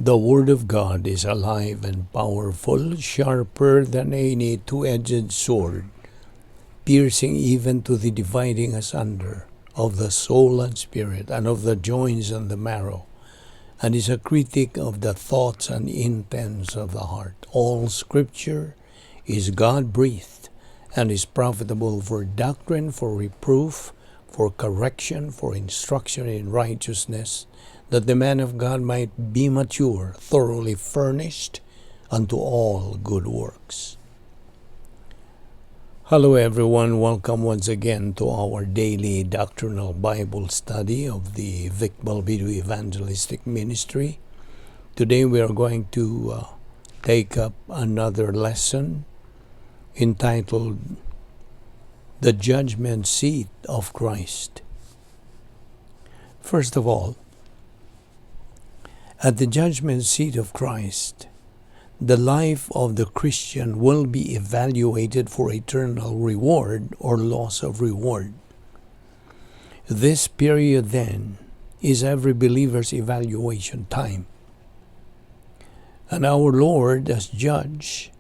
The Word of God is alive and powerful, sharper than any two-edged sword, piercing even to the dividing asunder of the soul and spirit, and of the joints and the marrow, and is a critic of the thoughts and intents of the heart. All Scripture is God-breathed and is profitable for doctrine, for reproof, for correction, for instruction in righteousness, that the man of God might be mature, thoroughly furnished unto all good works. Hello everyone, welcome once again to our daily doctrinal Bible study of the Balbido Evangelistic Ministry. Today we are going to take up another lesson entitled The Judgment Seat of Christ. First of all, at the judgment seat of Christ, the life of the Christian will be evaluated for eternal reward or loss of reward. This period then is every believer's evaluation time. And our Lord, as judge,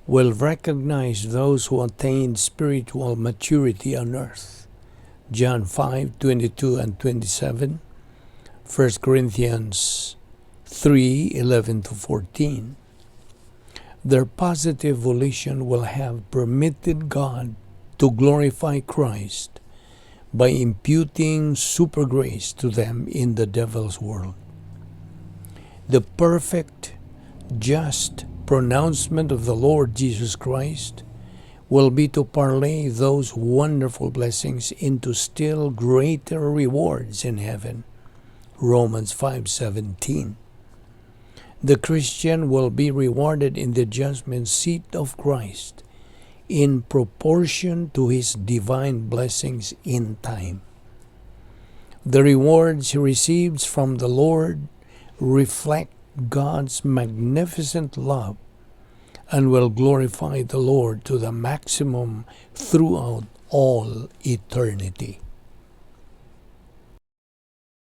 will recognize those who attain spiritual maturity on earth. John 5:22 and 27, 1 Corinthians 3:11 to 14. Their positive volition will have permitted God to glorify Christ by imputing super grace to them in the devil's world. The perfect, just pronouncement of the Lord Jesus Christ will be to parlay those wonderful blessings into still greater rewards in heaven. Romans 5:17. The Christian will be rewarded in the judgment seat of Christ in proportion to his divine blessings in time. The rewards he receives from the Lord reflect God's magnificent love and will glorify the Lord to the maximum throughout all eternity.